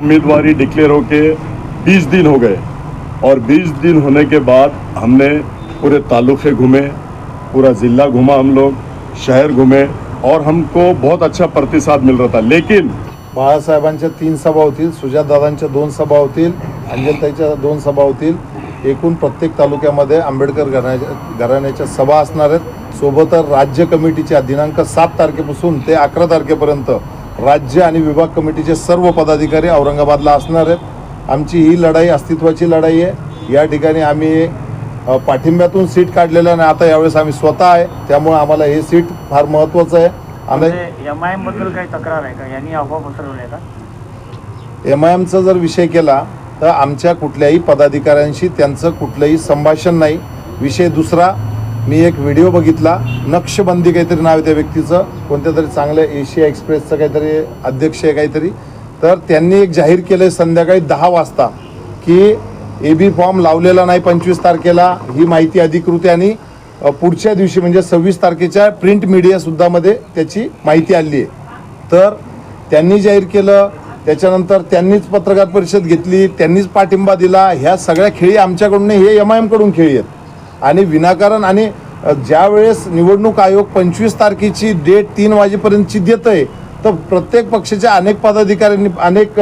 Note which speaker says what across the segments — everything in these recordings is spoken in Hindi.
Speaker 1: उम्मीदवारी डिक्लेयर होके 20 दिन हो गए और 20 दिन होने के बाद हमने पूरे तालुके घूमे, पूरा ज़िला घूमा, हम लोग शहर घूमे और हमको बहुत अच्छा प्रतिसाद मिल रहा था. लेकिन
Speaker 2: बाळासाहेबांच्या 3 सभा होतील, सुजातदादांच्या 2 सभा होतील, अंजलताईच्या 2 सभा होतील. एकूण प्रत्येक तालुक्यामध्ये आंबेडकर घराण्याच्या सभा असणार आहेत. सोबतच राज्य कमिटीच्या दिनांक 7 तारखेपासून ते 11 तारखेपर्यंत राज्य आणि विभाग कमिटीचे सर्व पदाधिकारी औरंगाबादला असणार आहेत. आमची ही लढाई अस्तित्वाची लढाई आहे. या ठिकाणी आम्ही पाठिंब्यातून सीट काढलेलं नाही. आता यावेळेस आम्ही स्वतः आहे, त्यामुळे आम्हाला हे सीट फार महत्त्वाचं आहे. आणि
Speaker 3: MIM बद्दल काही तक्रार आहे का? यांनी अफवा पसरवल्या का?
Speaker 2: MIMचा जर विषय केला तर आमच्या कुठल्याही पदाधिकाऱ्यांशी त्यांचं कुठलंही संभाषण नाही. विषय दुसरा, मी एक व्हिडिओ बघितला, नक्षबंदी काहीतरी नाव आहे त्या व्यक्तीचं, कोणत्या तरी चांगल्या एशिया एक्सप्रेसचं काहीतरी अध्यक्ष आहे काहीतरी. तर त्यांनी एक जाहीर केलं संध्याकाळी 10 वाजता की AB फॉर्म लावलेला नाही 25 तारखेला, ही माहिती अधिकृत आहे. आणि पुढच्या दिवशी म्हणजे 26 तारखेच्या प्रिंट मीडियासुद्धामध्ये त्याची माहिती आली आहे. तर त्यांनी जाहीर केलं, त्याच्यानंतर त्यांनीच पत्रकार परिषद घेतली, त्यांनीच पाठिंबा दिला. ह्या सगळ्या खेळी आमच्याकडून नाही, हे MIM कडून खेळी आहेत. आणि विनाकारण आणि ज्या वेळेस निवडणूक आयोग 25 तारखेची डेट 3 वाजेपर्यंतची देत आहे, तर प्रत्येक पक्षाच्या अनेक पदाधिकाऱ्यांनी अनेक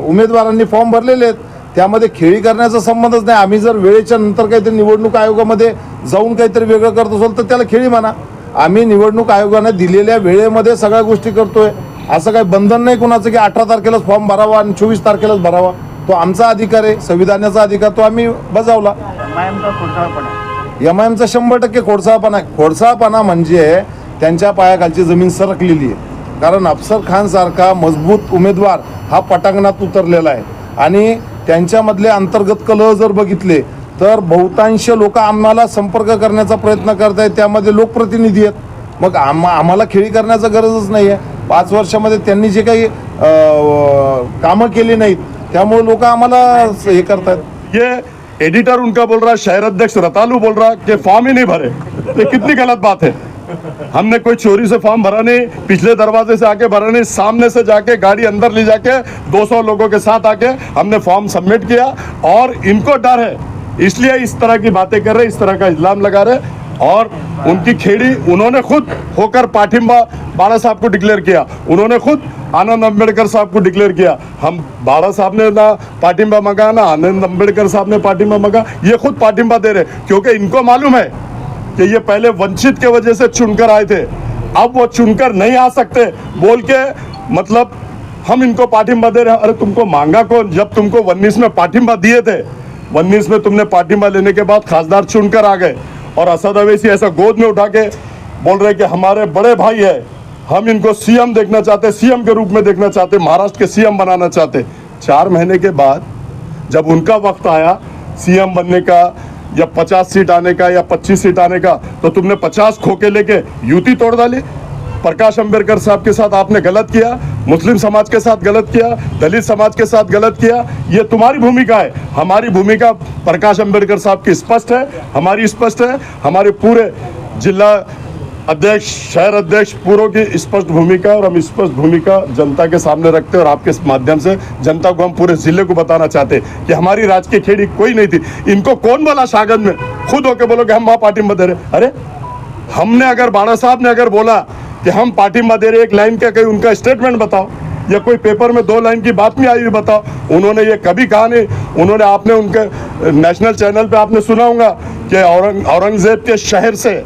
Speaker 2: उमेदवारांनी फॉर्म भरलेले आहेत. त्यामध्ये खेळी करण्याचा संबंधच नाही. आम्ही जर वेळेच्या नंतर काहीतरी निवडणूक आयोगामध्ये जाऊन काहीतरी वेगळं करत असेल तर त्याला खेळी म्हणा. आम्ही निवडणूक आयोगाने दिलेल्या वेळेमध्ये सगळ्या गोष्टी करतोय. असं काही बंधन नाही कुणाचं की 18 तारखेलाच फॉर्म भरावा आणि 24 तारखेलाच भरावा. तो आमचा अधिकार आहे, संविधानाचा अधिकार, तो आम्ही बजावला. MIMचा 100% खोडसाळपणा आहे. खोडसाळपणा म्हणजे त्यांच्या पायाखालची जमीन सरकलेली आहे. कारण अफसर खान सारखा मजबूत उमेदवार हा पटांगणात उतरलेला आहे. आणि त्यांच्यामधले अंतर्गत कलह जर बघितले तर बहुतांश लोक आम्हाला संपर्क करण्याचा प्रयत्न करत आहेत, त्यामध्ये लोकप्रतिनिधी आहेत. मग आम्हाला खेळी करण्याचं गरजच नाही आहे. 5 वर्षामध्ये त्यांनी जे काही कामं केली नाहीत त्यामुळे लोक आम्हाला हे करतात.
Speaker 1: ये एडिटर उनका बोल रहा है, शहर अध्यक्ष रतालू बोल रहा कि फॉर्म ही नहीं भरे. ये कितनी गलत बात है. हमने कोई चोरी से फॉर्म भरा नहीं, पिछले दरवाजे से आके भरा नहीं, सामने से जाके गाड़ी अंदर ले जाके 200 लोगों के साथ आके हमने फॉर्म सबमिट किया. और इनको डर है इसलिए इस तरह की बातें कर रहे, इस तरह का इल्जाम लगा रहे. और उनकी खेड़ी उन्होंने खुद होकर पाठिंबा बाला साहब को डिक्लेयर किया, उन्होंने खुद आनंद अम्बेडकर साहब को डिक्लेयर किया. हम बाला साहब ने ना पाठिंबा मांगा ना आनंद अम्बेडकर साहब ने पाठिंबा मांगा, ये खुद पाठिंबा दे रहे क्योंकि इनको मालूम है कि ये पहले वंचित के वजह से चुनकर आए थे, अब वो चुनकर नहीं आ सकते बोल के मतलब हम इनको पाठिंबा दे रहे हैं. अरे तुमको मांगा कौन? जब तुमको 19 में पाठिंबा दिए थे, 19 में तुमने पाठिंबा लेने के बाद खासदार चुनकर आ गए और असद अवैसी ऐसा गोद में उठा के बोल रहे कि हमारे बड़े भाई है, हम इनको CM देखना चाहते, CM के रूप में देखना चाहते, महाराष्ट्र के CM बनाना चाहते. 4 महीने के बाद जब उनका वक्त आया CM बनने का या 50 सीट आने का या 25 सीट आने का, तो तुमने 50 खोके लेके युति तोड़ डाली. प्रकाश अंबेडकर साहब के साथ आपने गलत किया, मुस्लिम समाज के साथ गलत किया, दलित समाज के साथ गलत किया. ये तुम्हारी भूमिका है. हमारी भूमिका प्रकाश अंबेडकर साहब की स्पष्ट है, हमारी स्पष्ट है. हमारे पूरे जिला अध्यक्ष, शहर अध्यक्ष पूरों की स्पष्ट भूमिका, और हम स्पष्ट भूमिका जनता के सामने रखते हैं. और आपके माध्यम से जनता को हम पूरे जिले को बताना चाहते हैं कि हमारी राजकीय खेड़ी कोई नहीं थी. इनको कौन बोला शागद में? खुद होके बोलो कि हम वहाँ पार्टिंबा दे रहे. अरे हमने अगर बाला साहब ने अगर बोला कि हम पार्टिंबा दे रहे, एक लाइन का कहीं उनका स्टेटमेंट बताओ या कोई पेपर में 2 लाइन की बात नहीं आई हुई बताओ. उन्होंने ये कभी कहा नहीं. उन्होंने, आपने उनके नेशनल चैनल पे आपने सुना होगा कि औरंगजेब के शहर से,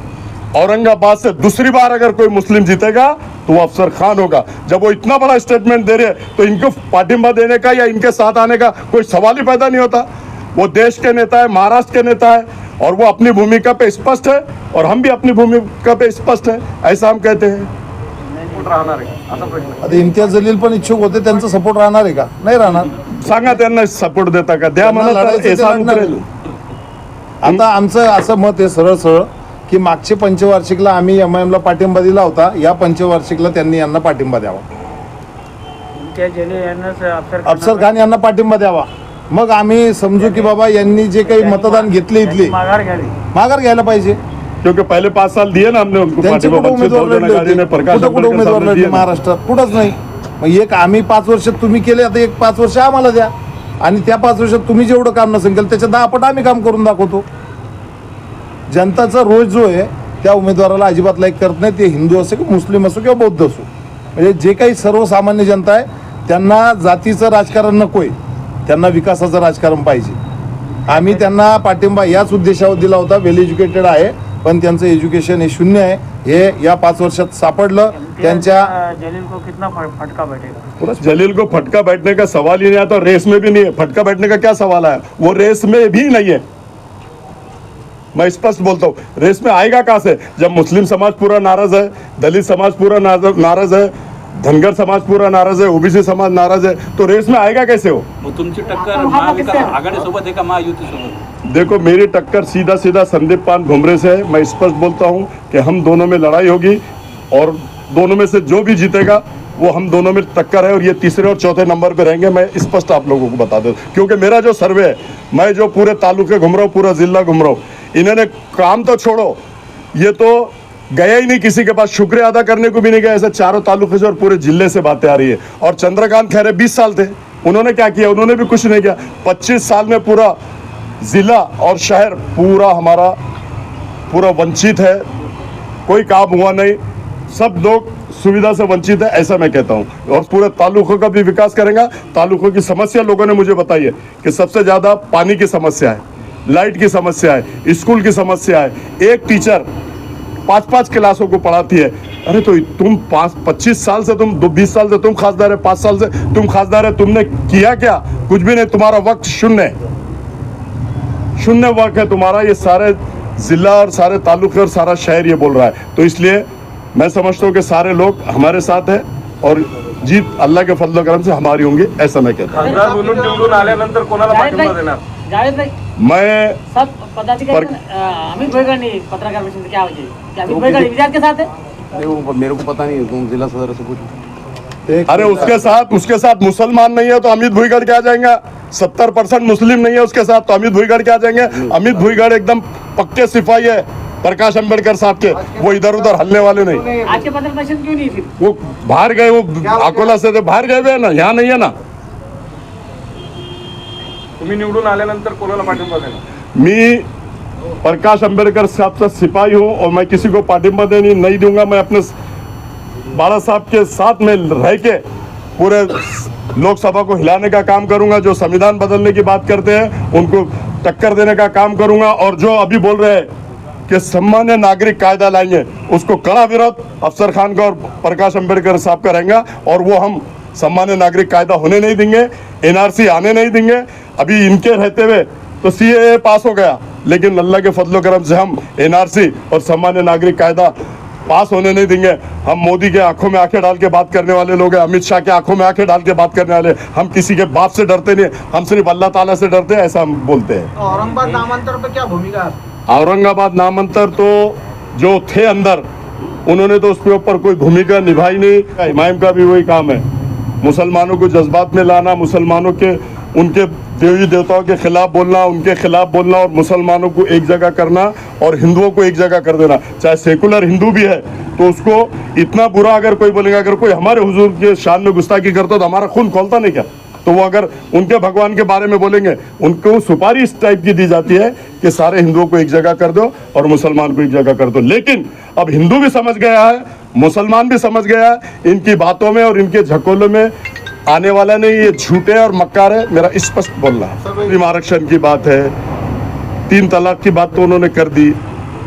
Speaker 1: औरंगाबाद से दूसरी बार अगर कोई मुस्लिम जीतेगा तो वो अफसर खान होगा. जब वो इतना बड़ा स्टेटमेंट दे रहे तो इनको पार्टिंबा देने का या इनके साथ आने का कोई सवाल ही पैदा नहीं होता. वो देश के नेता है, महाराष्ट्र के नेता है और वो अपनी भूमिका पे स्पष्ट है और हम भी अपनी भूमिका पे स्पष्ट है, ऐसा हम कहते हैं.
Speaker 2: आता इम्तियाज जलील पण इच्छुक होते, त्यांचा सपोर्ट राहणार आहे का? नाही राहणार.
Speaker 1: सांगा त्यांना सपोर्ट देता का? द्या मला.
Speaker 2: आता आमचं असं मत आहे सरळ सरळ की मागच्या पंचवार्षिकला आम्ही MIMला पाठिंबा दिला होता, या पंचवार्षिकला त्यांनी यांना पाठिंबा द्यावा, अफसर खान यांना पाठिंबा द्यावा. मग आम्ही समजू की बाबा यांनी जे काही मतदान घेतले इथले माघार घ्यायला पाहिजे.
Speaker 1: क्योंकि पहले 5 साल दिए ना हमने उनको.
Speaker 2: त्यांचे कुठे उमेदवार लढले होते? कुठे उमेदवार लढले महाराष्ट्रात? कुठंच नाही. मग एक आम्ही 5 वर्ष तुम्ही केले, आता एक 5 वर्ष आम्हाला द्या आणि त्या 5 वर्षात तुम्ही जेवढं काम नसेल केलं त्याच्या 10 पट आम्ही काम करून दाखवतो. जनताचा रोज जो आहे त्या उमेदवाराला अजिबात लाईक करत नाही, ते हिंदू असो किंवा मुस्लिम असो किंवा बौद्ध असो. म्हणजे जे काही सर्वसामान्य जनता आहे त्यांना जातीचं राजकारण नको आहे, त्यांना विकासाचं राजकारण पाहिजे. आम्ही त्यांना पाठिंबा याच उद्देशावर दिला होता. वेल एज्युकेटेड आहे पण त्यांचं एज्युकेशन हे शून्य आहे, हे या 5 वर्षात सापडलं. त्यांच्या
Speaker 3: जलील को कितना फटका बैठेगा?
Speaker 1: जलील को फटका बैठने का सवाल ही नहीं आता, रेस में भी नहीं है. फटका बैठने का क्या सवाल है, वो रेस में भी नहीं है. मैं स्पष्ट बोलता हूँ, रेस में आएगा कहाँ से जब मुस्लिम समाज पूरा नाराज है, दलित समाज पूरा नाराज है, धनगर समाज पूरा नाराज है, ओबीसी समाज नाराज है, तो रेस में आएगा कैसे हो?
Speaker 4: मग तुमची टक्कर महाविकास आघाडीसोबत आहे का महायुतीसोबत?
Speaker 1: देखो मेरी टक्कर सीधा सीधा संदीप पान भुमरे से है. मैं स्पष्ट बोलता हूँ कि हम दोनों में लड़ाई होगी और दोनों में से जो भी जीतेगा वो हम दोनों में टक्कर है और ये तीसरे और चौथे नंबर पे रहेंगे. मैं स्पष्ट आप लोगों को बता दूं, क्योंकि मेरा जो सर्वे है, मैं जो पूरे तालुके घूम रहा हूँ, पूरा जिला घूम रहा हूँ, इन्होंने काम तो छोड़ो, ये तो गया ही नहीं किसी के पास, शुक्रिया अदा करने को भी नहीं गया. ऐसे चारों तालुके से और पूरे जिले से बातें आ रही है. और चंद्रकांत खैरे 20 साल थे, उन्होंने क्या किया? उन्होंने भी कुछ नहीं किया. 25 साल में पूरा जिला और शहर पूरा हमारा पूरा वंचित है, कोई काम हुआ नहीं, सब लोग सुविधा से वंचित है, ऐसा मैं कहता हूँ. और पूरे तालुकों का भी विकास करेंगे. तालुकों की समस्या लोगों ने मुझे बताई है कि सबसे ज़्यादा पानी की समस्या है, लाइट की समस्या है, स्कूल की समस्या है. एक टीचर 5-5 क्लासों को पढ़ाती है. अरे तो तुम 25 साल से, तुम 20 साल से तुम खासदार है, 5 साल से तुम खासदार है, तुमने किया क्या? कुछ भी नहीं. तुम्हारा वक्त शून्य है, शून्य वक्त है तुम्हारा. ये सारे जिला और सारे तालुके और सारा शहर ये बोल रहा है. तो इसलिए मैं समझता हूँ कि सारे लोग हमारे साथ हैं और जीत अल्लाह के फजल करम से हमारी होंगी, ऐसा मैं कहता हूँ.
Speaker 5: खासदार म्हणून निवडून आल्यानंतर कोणाला पाठिंबा देणार?
Speaker 3: जावेद भाई
Speaker 1: मैं
Speaker 3: सब पदाधिकारी अमित भोईगढ़ पत्रकार परिषद क्या वजह है? क्या अमित भोईगढ़ विचार के साथ है?
Speaker 5: मेरे को पता नहीं, तुम जिला सदर से पूछो.
Speaker 1: अरे उसके साथ मुसलमान नहीं है तो अमित भुईगढ़ क्या जाएंगे? 70% मुस्लिम नहीं है उसके साथ, तो अमित भुईगढ़ क्या जाएंगे? अमित भुईगढ़ एकदम पक्के सिपाही है प्रकाश अंबेडकर साहब के, वो इधर उधर हलने वाले नहीं.
Speaker 3: आज के पत्रकार परिषद क्यों नहीं फिर?
Speaker 1: वो बाहर गए, वो अकोला से थे, बाहर गए हुए हैं ना, यहाँ नहीं है ना.
Speaker 5: तुम्ही निवडून आल्यानंतर कोणाला पाठिंबा देणार?
Speaker 1: मी प्रकाश अंबेडकर साहब का सिपाही हूँ और मैं किसी को पाठिंबा देने नहीं दूंगा. मैं अपने बाला साहब के साथ में रह के पूरे लोकसभा को हिलाने का काम करूंगा. जो संविधान बदलने की बात करते हैं उनको टक्कर देने का काम करूंगा. और जो अभी बोल रहे हैं कि सामान्य नागरिक कायदा लाएंगे, उसको कड़ा विरोध अफसर खान का और प्रकाश अंबेडकर साहब का रहेगा. और वो हम सामान्य नागरिक कायदा होने नहीं देंगे, एनआरसी आने नहीं देंगे. अभी इनके रहते हुए तो सीएए पास हो गया, लेकिन अल्लाह के फजलो करम से हम एनआरसी और सामान्य नागरिक कायदा पास होने नहीं देंगे. हम मोदी के आंखों में आंखें डाल के बात करने वाले लोग हैं, अमित शाह के आंखों में आंखें डाल के बात करने वाले. हम किसी के बाप से डरते नहीं, हम सिर्फ अल्लाह ताला से डरते हैं, ऐसा हम बोलते हैं.
Speaker 6: औरंगाबाद नामांतर पे क्या भूमिका है?
Speaker 1: औरंगाबाद नामांतर तो जो थे अंदर, उन्होंने तो उसके ऊपर कोई भूमिका निभाई नहीं. इमाम का भी वही काम है, मुसलमानों को जज्बात में लाना, मुसलमानों के उनके देवी देवताओं के खिलाफ बोलना, उनके खिलाफ बोलना और मुसलमानों को एक जगह करना और हिंदुओं को एक जगह कर देना. चाहे सेकुलर हिंदू भी है तो उसको इतना बुरा अगर कोई बोलेगा, अगर कोई हमारे हुजूर के शान में गुस्ताखी करता तो हमारा खून खोलता नहीं क्या? तो वो अगर उनके भगवान के बारे में बोलेंगे, उनको सुपारी इस टाइप की दी जाती है कि सारे हिंदुओं को एक जगह कर दो और मुसलमान को एक जगह कर दो. लेकिन अब हिंदू भी समझ गया है, मुसलमान भी समझ गया है, इनकी बातों में और इनके झकोलों में आने वाला नहीं. ये झूठे और मक्कार है, मेरा स्पष्ट बोलना है. मुस्लिम आरक्षण की बात है, 3 तलाक की बात तो उन्होंने कर दी.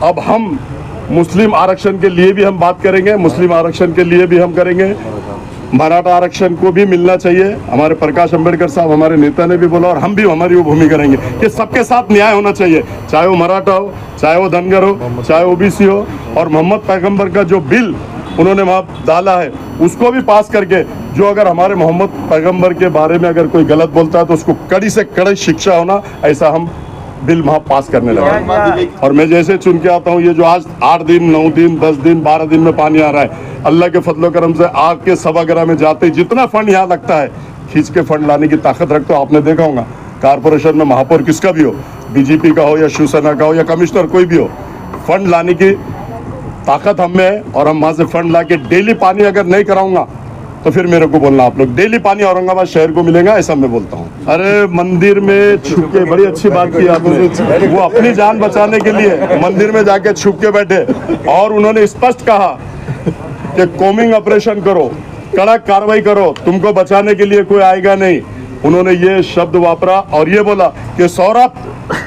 Speaker 1: अब हम मुस्लिम आरक्षण के लिए भी हम बात करेंगे, मुस्लिम आरक्षण के लिए भी हम करेंगे. मराठा आरक्षण को भी मिलना चाहिए. हमारे प्रकाश अंबेडकर साहब हमारे नेता ने भी बोला और हम भी हमारी वो भूमिका करेंगे कि सबके साथ न्याय होना चाहिए, चाहे वो मराठा हो, चाहे वो धनगर हो, चाहे ओबीसी हो. और मोहम्मद पैगंबर का जो बिल उन्होंने वहाँ डाला है उसको भी पास करके, जो अगर हमारे मोहम्मद पैगंबर के बारे में अगर कोई गलत बोलता है तो उसको कड़ी से कड़ी शिक्षा होना, ऐसा हम बिल वहाँ पास करने लगे. और मैं जैसे चुन के आता हूँ, ये जो आज 8 दिन 9 दिन 10 दिन 12 दिन में पानी आ रहा है, अल्लाह के फजलो करम से आग के सभागृह में जाते जितना फंड यहाँ लगता है, खींच के फंड लाने की ताकत रखते हो. आपने देखा होगा कारपोरेशन में महापौर किसका भी हो, बीजेपी का हो या शिवसेना का हो या कमिश्नर कोई भी हो, फंड लाने की ताकत हम में है. और हम वहाँ से फंड ला के डेली पानी अगर नहीं कराऊंगा तो फिर मेरे को बोलना आप लोग डेली पानी औरंगाबाद शहर को मिलेगा ऐसा मैं बोलता हूँ। अरे मंदिर में छुप के, बड़ी अच्छी बात की आपने, वो अपनी जान बचाने के लिए मंदिर में जाके छुप के बैठे और उन्होंने स्पष्ट कहा कि कोमिंग ऑपरेशन करो, कड़क कार्रवाई करो, तुमको बचाने के लिए कोई आएगा नहीं। उन्होंने ये शब्द वापरा और ये बोला कि सौरभ,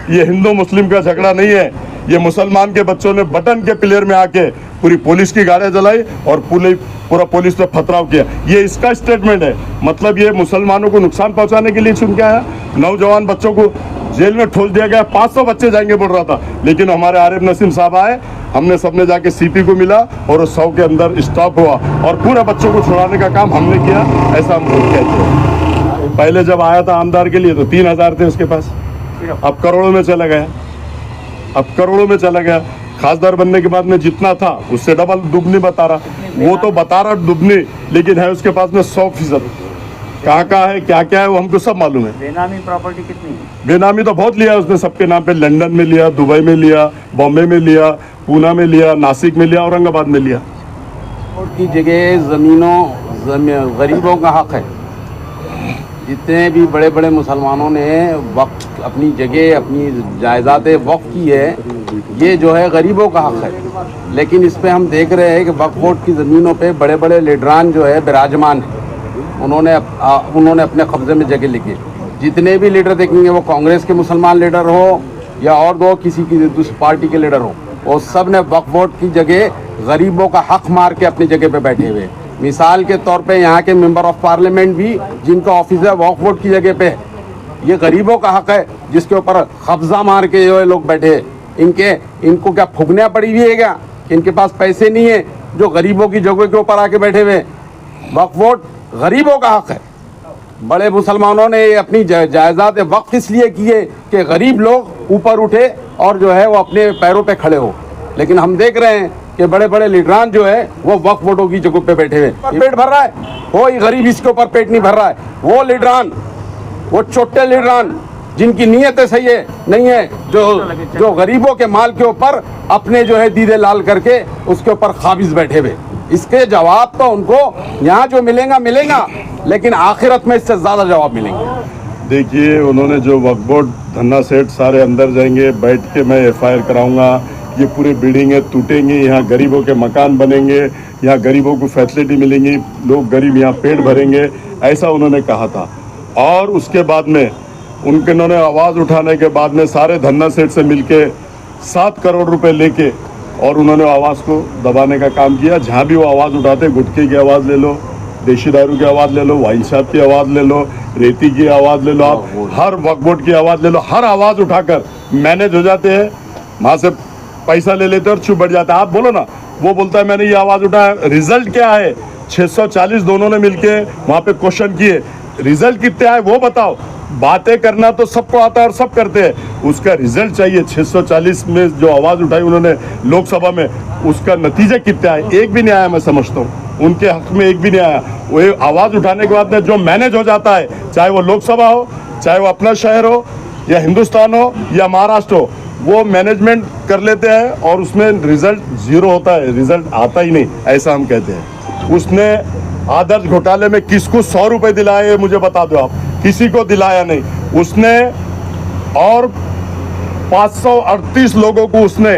Speaker 1: ये हिंदू मुस्लिम का झगड़ा नहीं है, ये मुसलमान के बच्चों ने बटन के प्लेयर में आके पूरी पुलिस की गाड़ियां जलाई और पूरा पुलिस पे पथराव किया। ये इसका स्टेटमेंट है। मतलब ये मुसलमानों को नुकसान पहुंचाने के लिए चुन के आया। नौजवान बच्चों को जेल में ठोल दिया गया, 500 बच्चे जाएंगे बोल रहा था, लेकिन हमारे आरिफ नसीम साहब आए, हमने सबने जाके सीपी को मिला और उस 100 के अंदर स्टॉप हुआ और पूरे बच्चों को छुड़ाने का काम हमने किया। ऐसा हम कहते हैं। पहले जब आया था आमदार के लिए तो 3000 थे उसके पास, अब करोड़ों में चला गया, अब करोड़ों में चला गया। खासदार बनने के बाद में जितना था उससे डबल दुगनी बता रहा। वो तो बता रहा दुगनी, लेकिन है उसके पास में 100%। कहाँ है क्या क्या है वो हमको सब मालूम है।
Speaker 3: बेनामी प्रॉपर्टी कितनी है?
Speaker 1: बेनामी तो बहुत लिया उसने, सबके नाम पे। लंदन में लिया, दुबई में लिया, बॉम्बे में लिया, पूना में लिया, नासिक में लिया, औरंगाबाद में लिया।
Speaker 5: की जगह गरीबों का हक है। जितने भी बड़े बड़े मुसलमानों ने वक्फ अपनी जगह, अपनी जायदादें वक्फ की है, ये जो है गरीबों का हक है। लेकिन इस पे हम देख रहे हैं कि वक्फ बोर्ड की ज़मीनों पे बड़े बड़े लीडरान जो है विराजमान है। उन्होंने अपने कब्जे में जगह लिखी। जितने भी लीडर देखेंगे, वो कांग्रेस के मुसलमान लीडर हो या और दो किसी की दूसरी पार्टी के लीडर हो, वो सब ने वक्फ बोर्ड की जगह गरीबों का हक मार के अपनी जगह पे बैठे हुए। मिसाल के तौर पे यहाँ के मेंबर ऑफ पार्लियामेंट भी, जिनका ऑफिस है वक्फ बोर्ड की जगह पे, ये गरीबों का हक है जिसके ऊपर कब्जा मार के जो लोग बैठे। इनको क्या फुगने पड़ी हुई है क्या? इनके पास पैसे नहीं है जो गरीबों की जगह के ऊपर आके बैठे हुए। वक्फ बोर्ड गरीबों का हक है। बड़े मुसलमानों ने अपनी जायदाद वक्फ इसलिए किए कि गरीब लोग ऊपर उठे और जो है वो अपने पैरों पे खड़े हो। लेकिन हम देख रहे हैं कि बड़े बड़े लीडरान जो है वो वक्फ बोर्डों की जगह पे बैठे हुए, पेट भर रहा है। कोई गरीब इसके ऊपर पेट नहीं भर रहा है। वो लीडरान, वो छोटे लीडरान जिनकी नीयतें सही है नहीं है, जो गरीबों के माल के ऊपर अपने जो है दीदे लाल करके उसके ऊपर काबिज बैठे हुए। इसके जवाब तो उनको यहाँ जो मिलेगा, लेकिन आखिरत में इससे ज़्यादा जवाब मिलेंगे।
Speaker 1: देखिए, उन्होंने जो वक्फ बोर्ड धन्ना सेठ सारे अंदर जाएंगे, बैठ के मैं FIR कराऊंगा, ये पूरे बिल्डिंगें टूटेंगी, यहाँ गरीबों के मकान बनेंगे, यहाँ गरीबों को फैसिलिटी मिलेंगी, लोग गरीब यहाँ पेट भरेंगे, ऐसा उन्होंने कहा था। और उसके बाद में उन्होंने आवाज़ उठाने के बाद में सारे धन्ना सेठ से मिलके 7 करोड़ रुपए लेके और उन्होंने आवाज़ को दबाने का काम किया। जहाँ भी वो आवाज़ उठाते, गुटखे की आवाज़ ले लो, देशी दारू की आवाज़ ले लो, वाइन शॉप की आवाज़ ले लो, रेती की आवाज़ ले लो, आप हर वक्फ बोर्ड की आवाज़ ले लो, हर आवाज़ उठाकर मैनेज हो जाते हैं। वहाँ से पैसा ले लेते और चुप बैठ जाते हैं। आप बोलो ना, वो बोलता है मैंने ये आवाज़ उठाया, रिजल्ट क्या है? 640 दोनों ने मिलके वहाँ पे क्वेश्चन किए, रिजल्ट कितने आए वो बताओ। बातें करना तो सबको आता है और सब करते हैं, उसका रिजल्ट चाहिए। 640 में जो आवाज़ उठाई उन्होंने लोकसभा में, उसका नतीजा कितने आए? एक भी नहीं आया। मैं समझता हूँ उनके हक में एक भी नहीं आया। वो आवाज़ उठाने के बाद में जो मैनेज हो जाता है, चाहे वो लोकसभा हो, चाहे वो अपना शहर हो या हिंदुस्तान हो या महाराष्ट्र हो, वो मैनेजमेंट कर लेते हैं और उसमें रिजल्ट 0 होता है, रिजल्ट आता ही नहीं, ऐसा हम कहते हैं। उसने आदर्श घोटाले में किसको 100 रुपए दिलाए मुझे बता दो आप? किसी को दिलाया नहीं उसने। और 538 लोगों को उसने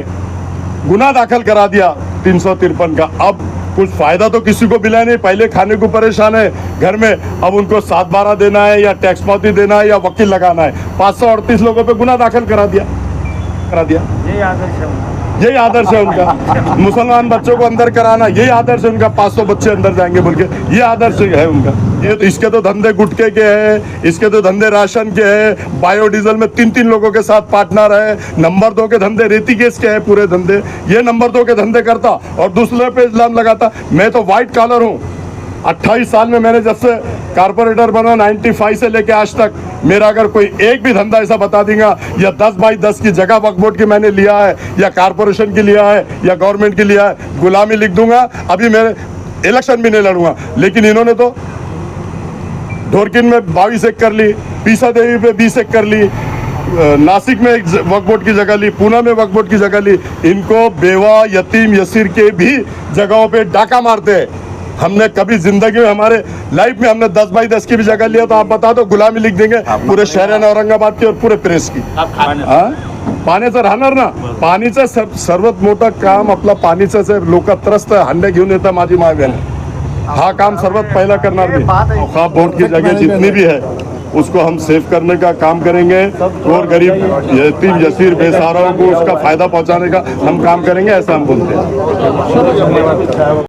Speaker 1: गुना दाखिल करा दिया 353 का। अब कुछ फायदा तो किसी को मिला नहीं। पहले खाने को परेशान है घर में, अब उनको 7/12 देना है या टैक्स पावती देना है या वकील लगाना है। 538 लोगों पे गुना दाखिल करा दिया। यही आदर्श है उनका। मुसलमान बच्चों को अंदर कराना, यही आदर्श है उनका। 500 बच्चे अंदर जाएंगे बोल के, ये आदर्श है उनका। ये तो, इसके तो धंधे गुटके के हैं, इसके तो धंधे राशन के हैं, बायोडीजल में 3-3 लोगों के साथ पार्टनर है। नंबर 2 के धंधे रेती गैस के हैं पूरे धंधे। ये नंबर 2 के धंधे करता और दूसरे पे इल्जाम लगाता। मैं तो व्हाइट कॉलर हूँ। 28 साल में मैंने जब से कारपोरेटर बना 95 से लेके आज तक, मेरा अगर कोई एक भी धंधा ऐसा बता देगा या 10/10 की जगह वक्फ बोर्ड की मैंने लिया है या कारपोरेशन की लिया है या गवर्नमेंट की लिया है, गुलामी लिख दूंगा। अभी मेरे इलेक्शन भी नहीं लड़ूंगा। लेकिन इन्होंने तो ढोरकिन में 22 एक कर ली, पीसा देवी पे 20 एक कर ली, नासिक में वक्फ बोर्ड की जगह ली, पूना में वक्फ बोर्ड की जगह ली। इनको बेवा, यतीम, यसीर के भी जगहों पे डाका मारते हैं। हमने कभी जिंदगी में हमारे लाइफ में हमने 10 बाई 10 की भी जगह लिया तो आप बता दो गुलामी लिख देंगे पूरे शहर औरंगाबाद की और पूरे प्रेस की. हा? पाण्याचं राहणार ना. पाणीचं सर्वात मोठं काम आपलं पाणीचंच आहे. लोक त्रस्त हंडे घेऊन येतात माझी मागणी. हा काम सर्वात पहिला करणार मी. हा बोट की जगह जितनी भी है उसको हम सेव करने का काम करेंगे और गरीब यतीम यसीर बेसहाराओं को उसका फायदा पहुंचाने का हम काम करेंगे, ऐसा हम बोलते हैं.